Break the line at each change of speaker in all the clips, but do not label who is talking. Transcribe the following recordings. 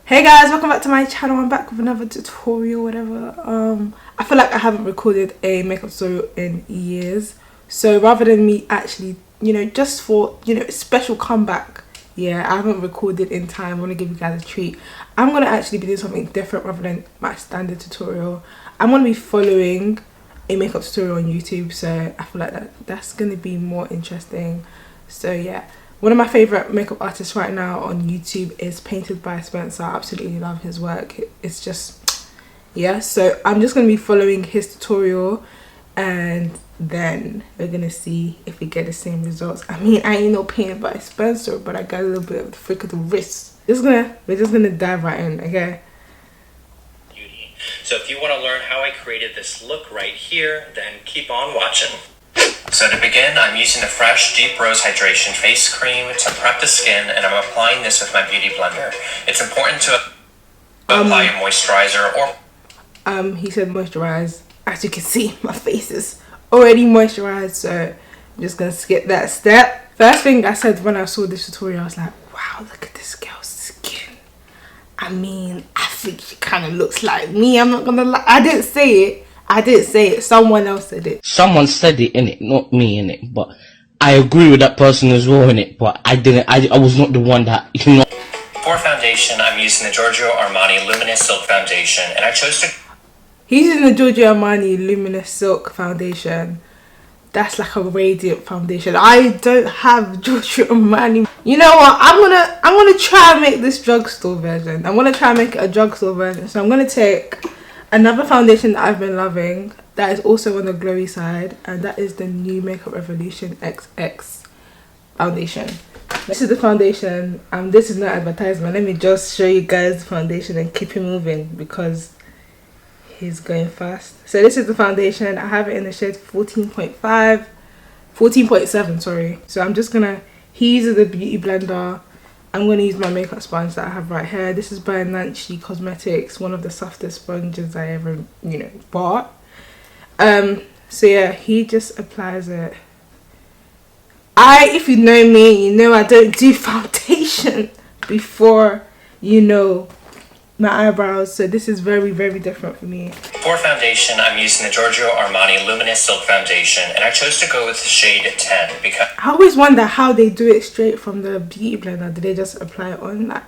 Hey guys, welcome back to my channel. I'm back with another tutorial, whatever. I feel like I haven't recorded a makeup tutorial in years, so rather than me actually, just for, special comeback, yeah, I haven't recorded in time. I want to give you guys a treat. I'm going to actually be doing something different rather than my standard tutorial. I'm going to be following a makeup tutorial on YouTube, so I feel like that's going to be more interesting. So yeah, one of my favorite makeup artists right now on YouTube is PAINTEDBYSPENCER. I absolutely love his work. It's just, yeah, so I'm just going to be following his tutorial and then we're going to see if we get the same results. I mean, I ain't no PAINTEDBYSPENCER, but I got a little bit of the flick of the wrist. We're just gonna dive right in, okay?
So if you want to learn how I created this look right here, then keep on watching. So to begin, I'm using the fresh Deep Rose Hydration Face Cream to prep the skin, and I'm applying this with my beauty blender. It's important to apply a moisturizer or...
He said moisturize. As you can see, my face is already moisturized, so I'm just gonna skip that step. First thing I said when I saw this tutorial, I was like, wow, look at this girl's skin. I mean, I think she kind of looks like me. I'm not gonna lie. I didn't say it. Someone else said it.
Someone said it, innit? Not me, innit? But I agree with that person as well, innit? But I was not the one that,
For foundation, I'm using the Giorgio Armani Luminous Silk Foundation, and I chose to...
He's using the Giorgio Armani Luminous Silk Foundation. That's like a radiant foundation. I don't have Giorgio Armani. You know what? I'm gonna try and make this drugstore version. I'm gonna try and make it a drugstore version. So I'm gonna take another foundation that I've been loving that is also on the glowy side, and that is the new Makeup Revolution XX foundation. This is the foundation. This is not advertisement. Let me just show you guys the foundation and keep it moving because he's going fast. So this is the foundation. I have it in the shade 14.7, sorry. So I'm just gonna, he uses the beauty blender. I'm gonna use my makeup sponge that I have right here. This is by Nancy Cosmetics, one of the softest sponges I ever, bought. So yeah, he just applies it. If you know me, you know I don't do foundation before, my eyebrows, so this is very, very different for me.
For foundation, I'm using the Giorgio Armani Luminous Silk Foundation, and I chose to go with the shade 10 because...
I always wonder how they do it straight from the beauty blender. Do they just apply it on?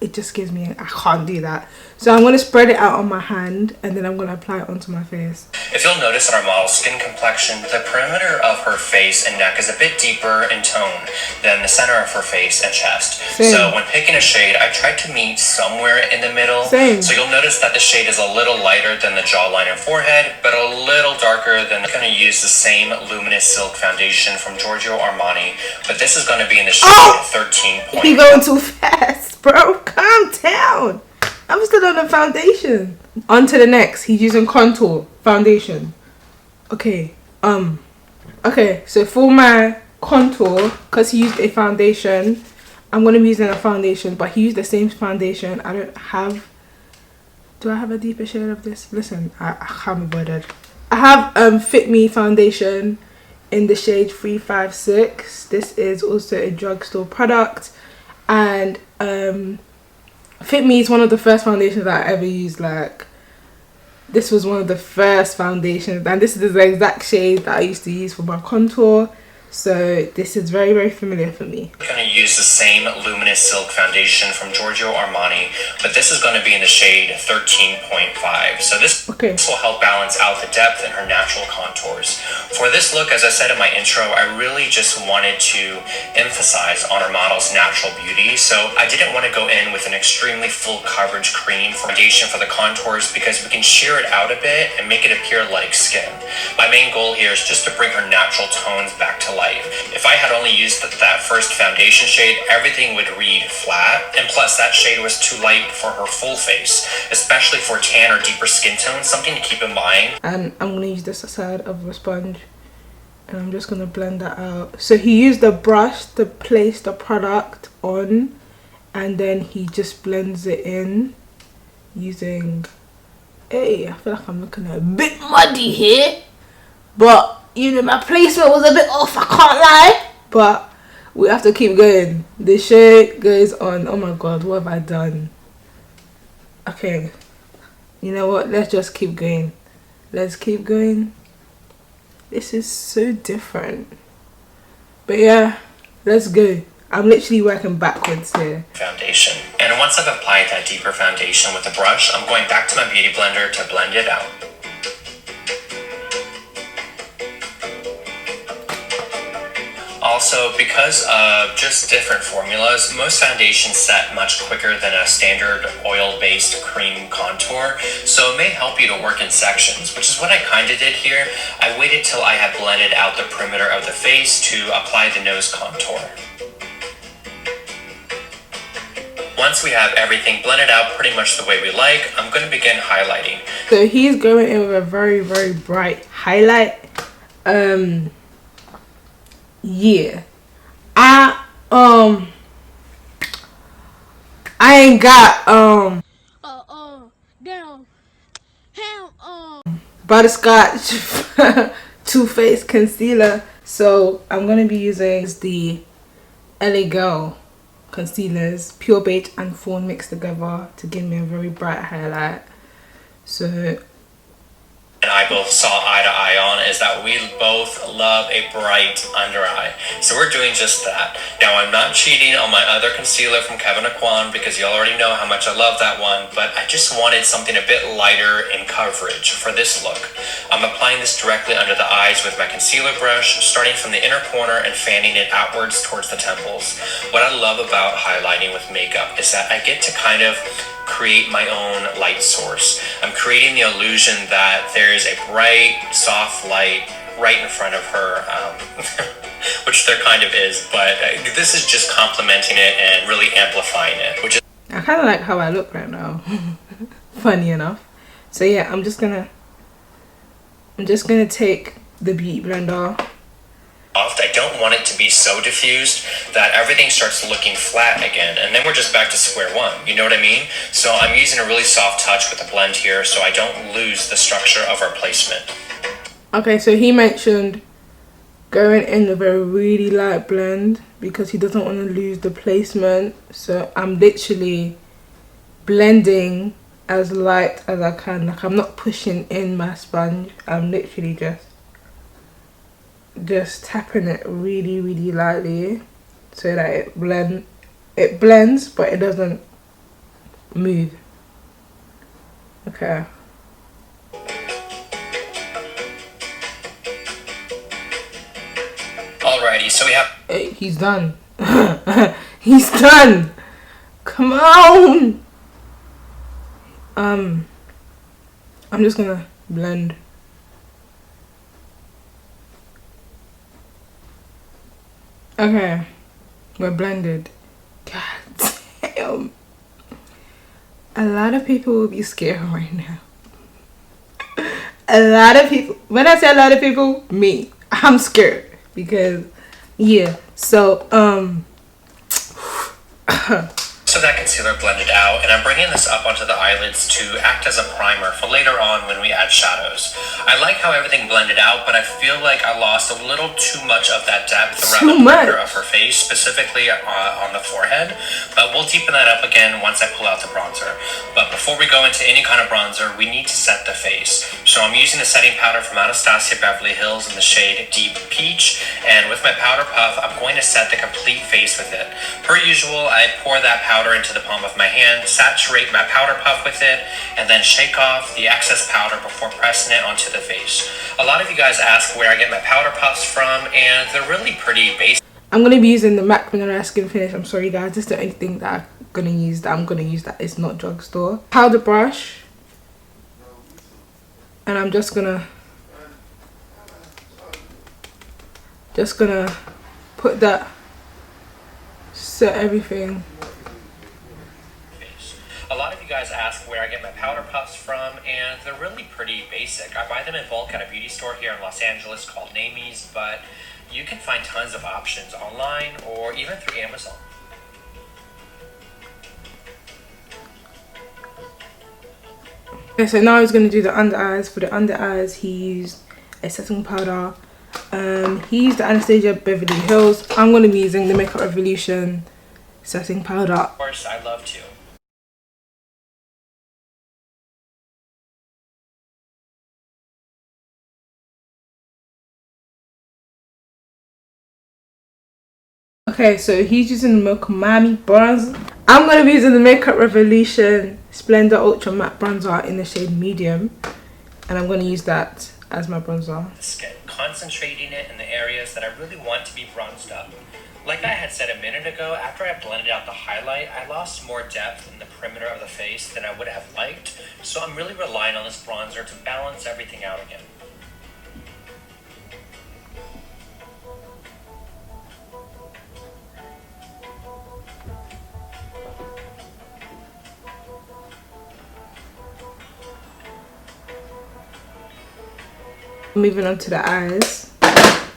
It just gives me, I can't do that. So I'm going to spread it out on my hand and then I'm going to apply it onto my face.
If you'll notice on our model's skin complexion, the perimeter of her face and neck is a bit deeper in tone than the center of her face and chest.
Same.
So when picking a shade, I tried to meet somewhere in the middle.
Same.
So you'll notice that the shade is a little lighter than the jawline and forehead, but a little darker than... I'm going to use the same Luminous Silk Foundation from Giorgio Armani, but this is going to be in the shade 13.
You're going too fast, bro. Calm down. I'm still on the foundation. On to the next. He's using contour foundation. Okay. Okay, so for my contour, because he used a foundation, I'm going to be using a foundation, but he used the same foundation. Do I have a deeper shade of this? Listen, I can't be bothered. I have Fit Me foundation in the shade 356. This is also a drugstore product, and Fit Me is one of the first foundations that I ever used. Like, this was one of the first foundations, and this is the exact shade that I used to use for my contour. So this is very, very familiar for me.
I'm going to use the same Luminous Silk Foundation from Giorgio Armani, but this is going to be in the shade 13.5. So this will help balance out the depth in her natural contours. For this look, as I said in my intro, I really just wanted to emphasize on our model's natural beauty. So I didn't want to go in with an extremely full coverage cream foundation for the contours because we can sheer it out a bit and make it appear like skin. My main goal here is just to bring her natural tones back to life. If I had only used that first foundation shade, everything would read flat, and plus that shade was too light for her full face, especially for tan or deeper skin tones, something to keep in mind.
And I'm going to use this side of the sponge and I'm just going to blend that out. So he used the brush to place the product on and then he just blends it in using... Hey, I feel like I'm looking a bit muddy here, but my placement was a bit off, I can't lie, but we have to keep going. The shade goes on. Oh my god, what have I done? Okay, you know what? Let's just keep going. Let's keep going. This is so different. But yeah, let's go. I'm literally working backwards here.
Foundation. And once I've applied that deeper foundation with a brush, I'm going back to my beauty blender to blend it out. Also, because of just different formulas, most foundations set much quicker than a standard oil-based cream contour, so it may help you to work in sections, which is what I kind of did here. I waited till I had blended out the perimeter of the face to apply the nose contour. Once we have everything blended out pretty much the way we like, I'm going to begin highlighting.
So he's going in with a very, very bright highlight. Yeah, I ain't got butterscotch Too Faced concealer, so I'm gonna be using the LA Girl concealers, Pure Beige and Fawn mixed together to give me a very bright highlight. So
and I both saw eye to eye on is that we both love a bright under eye. So we're doing just that. Now I'm not cheating on my other concealer from Kevyn Aucoin because you already know how much I love that one, but I just wanted something a bit lighter in coverage for this look. I'm applying this directly under the eyes with my concealer brush, starting from the inner corner and fanning it outwards towards the temples. What I love about highlighting with makeup is that I get to kind of create my own light source. I'm creating the illusion that there's a bright, soft light right in front of her, which there kind of is, but this is just complementing it and really amplifying it. Which is
I kind of like how I look right now. Funny enough. So yeah, I'm just gonna take the beauty blender.
I don't want it to be so diffused that everything starts looking flat again, and then we're just back to square one. You know what I mean? So I'm using a really soft touch with the blend here so I don't lose the structure of our placement.
Okay, so he mentioned going in with a really light blend because he doesn't want to lose the placement. So I'm literally blending as light as I can. Like, I'm not pushing in my sponge. I'm literally just tapping it really, really lightly so that it blends but it doesn't move. Okay.
Alrighty, so we have...
Hey, he's done. He's done. Come on. I'm just gonna blend. Okay, we're blended. God damn. A lot of people will be scared right now. A lot of people, when I say a lot of people, me, I'm scared because, yeah, so,
So that concealer blended out, and I'm bringing this up onto the eyelids to act as a primer for later on when we add shadows. I like how everything blended out, but I feel like I lost a little too much of that depth around the perimeter of her face, specifically on the forehead. But we'll deepen that up again once I pull out the bronzer. But before we go into any kind of bronzer, we need to set the face. So I'm using the setting powder from Anastasia Beverly Hills in the shade Deep Peach, and with my powder puff, I'm going to set the complete face with it. Per usual, I pour that powder into the palm of my hand, saturate my powder puff with it, and then shake off the excess powder before pressing it onto the face. A lot of you guys ask where I get my powder puffs from, and they're really pretty basic.
I'm going to be using the MAC Vanilla Skin Finish. I'm sorry guys, this is the only thing that I'm going to use that it's not drugstore. Powder brush. And I'm just gonna put that, set everything.
A lot of you guys ask where I get my powder puffs from, and they're really pretty basic. I buy them in bulk at a beauty store here in Los Angeles called Namie's, but you can find tons of options online or even through Amazon.
Okay, so now he's going to do the under eyes. For the under eyes, he used a setting powder. He used the Anastasia Beverly Hills. I'm going to be using the Makeup Revolution setting powder.
Of course, I love to.
Okay, so he's using the Milk Mommy bronzer. I'm going to be using the Makeup Revolution Splendor Ultra Matte Bronzer in the shade Medium. And I'm going to use that as my bronzer.
The skin, concentrating it in the areas that I really want to be bronzed up. Like I had said a minute ago, after I blended out the highlight, I lost more depth in the perimeter of the face than I would have liked. So I'm really relying on this bronzer to balance everything out again.
Moving on to the eyes.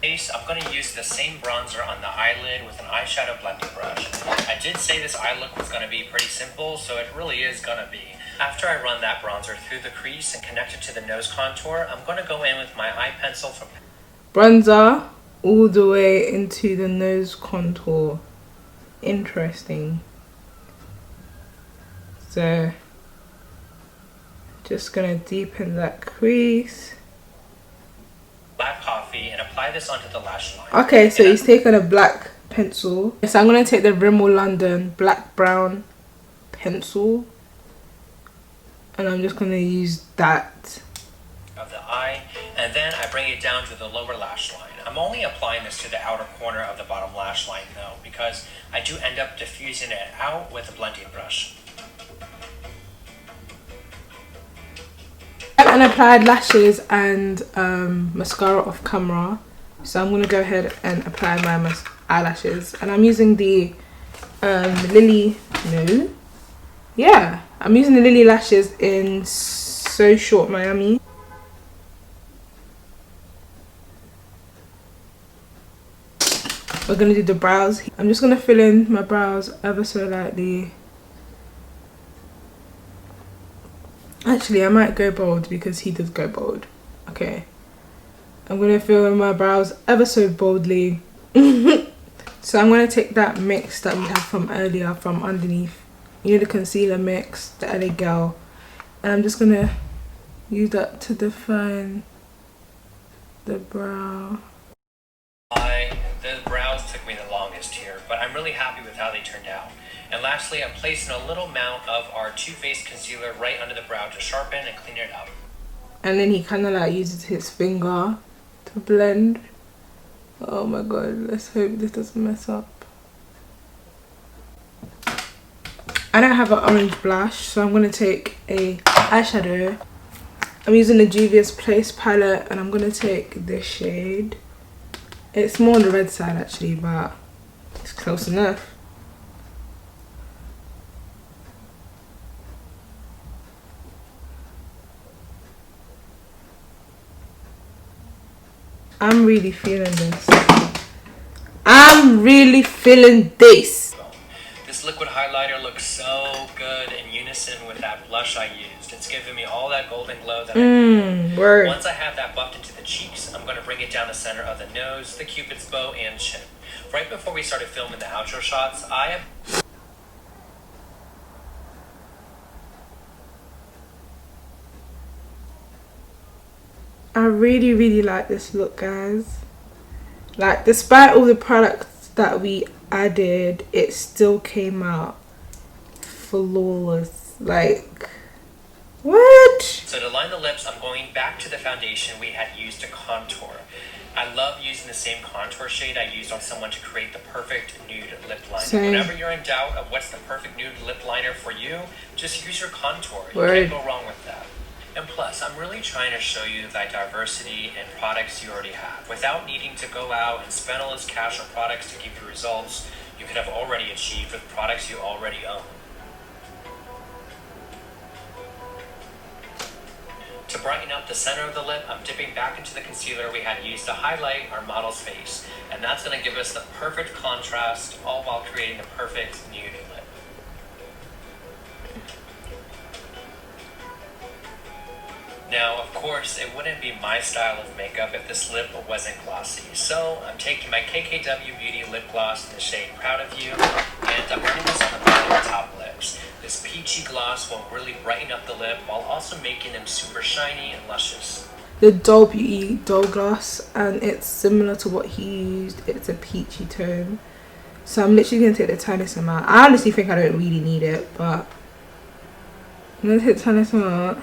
I'm going to use the same bronzer on the eyelid with an eyeshadow blending brush. I did say this eye look was going to be pretty simple, so it really is going to be. After I run that bronzer through the crease and connect it to the nose contour, I'm going to go in with my eye pencil from
bronzer all the way into the nose contour. Interesting. So just going to deepen that crease.
Black coffee and apply this onto the lash line.
Okay, so he's taken a black pencil. So I'm going to take the Rimmel London black brown pencil and I'm just going to use that
of the eye, and then I bring it down to the lower lash line. I'm only applying this to the outer corner of the bottom lash line though, because I do end up diffusing it out with a blending brush.
And applied lashes and mascara off camera, so I'm gonna go ahead and apply my eyelashes, and I'm using the Lily, no, yeah, I'm using the Lily lashes in So Short Miami. We're gonna do the brows. I'm just gonna fill in my brows ever so lightly. Actually, I might go bold because he does go bold. Okay. I'm going to fill in my brows ever so boldly. So I'm going to take that mix that we had from earlier from underneath. You know, the concealer mix, the LA Girl. And I'm just going to use that to define the brow.
The brows took me the longest here, but I'm really happy with how they turned out. And lastly, I'm placing a little amount of our Too Faced concealer right under the brow to sharpen and clean it up.
And then he kind of like uses his finger to blend. Oh my god, let's hope this doesn't mess up. I don't have an orange blush, so I'm going to take a eyeshadow. I'm using the Juvia's Place palette and I'm going to take this shade. It's more on the red side actually, but it's close enough. I'm really feeling this. I'm really feeling this.
This liquid highlighter looks so good in unison with that blush I used. It's giving me all that golden glow that I need.
Word.
Once I have that buffed into the cheeks, I'm going to bring it down the center of the nose, the cupid's bow, and chin. Right before we started filming the outro shots, I
really like this look, guys. Like, despite all the products that we added, it still came out flawless. Like, what?
So to line the lips, I'm going back to the foundation we had used to contour. I love using the same contour shade I used on someone to create the perfect nude lip liner.
Same.
Whenever you're in doubt of what's the perfect nude lip liner for you, just use your contour.
Word.
You can't go wrong with that. And plus, I'm really trying to show you the diversity in products you already have. Without needing to go out and spend all this cash on products to give you results you could have already achieved with products you already own. To brighten up the center of the lip, I'm dipping back into the concealer we had used to highlight our model's face. And that's going to give us the perfect contrast, all while creating the perfect nude lip. Now, of course, it wouldn't be my style of makeup if this lip wasn't glossy. So, I'm taking my KKW Beauty lip gloss in the shade Proud of You, and I'm running this on the bottom and top lips. This peachy gloss will really brighten up the lip while also making them super shiny and luscious.
The Doll Beauty Doll Gloss, and it's similar to what he used. It's a peachy tone. So I'm literally going to take the Tiny Sim out. I honestly think I don't really need it, but I'm going to take the Tiny Sim out.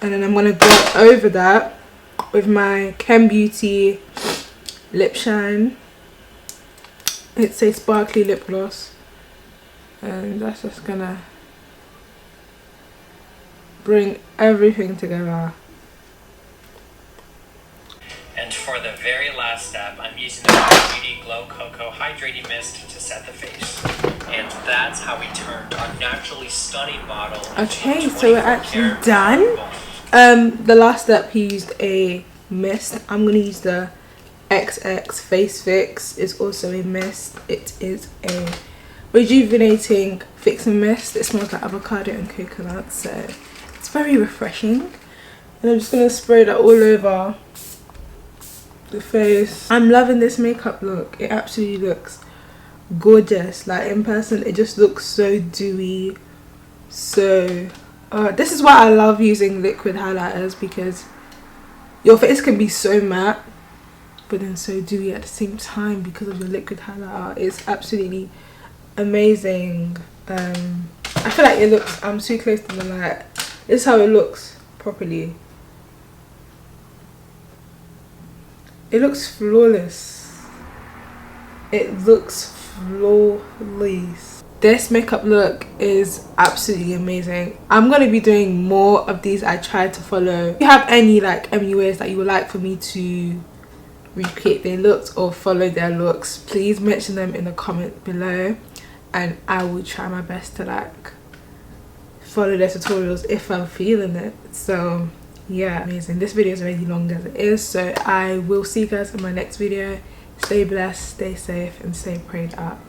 And then I'm going to go over that with my Ken Beauty lip shine. It's a sparkly lip gloss. And that's just going to bring everything together.
And for the very last step, I'm using the Beauty Glow Cocoa Hydrating Mist to set the face. And that's how we turned our naturally stunning model.
Okay, so we're actually done. The last step, he used a mist. I'm going to use the XX Face Fix. It's also a mist. It is a rejuvenating fixing mist. It smells like avocado and coconut, so it's very refreshing. And I'm just going to spray that all over the face. I'm loving this makeup look. It absolutely looks gorgeous. Like in person it just looks so dewy. So this is why I love using liquid highlighters, because your face can be so matte but then so dewy at the same time because of the liquid highlighter. It's absolutely amazing. I feel like it looks, I'm too close to the light. This is how it looks properly. It looks flawless. It looks flawless. This makeup look is absolutely amazing. I'm going to be doing more of these. I tried to follow. If you have any like MUAs that you would like for me to recreate their looks or follow their looks, please mention them in the comment below, and I will try my best to like follow their tutorials if I'm feeling it. So yeah, amazing. This video is already long as it is, so I will see you guys in my next video. Stay blessed, stay safe, and stay prayed up.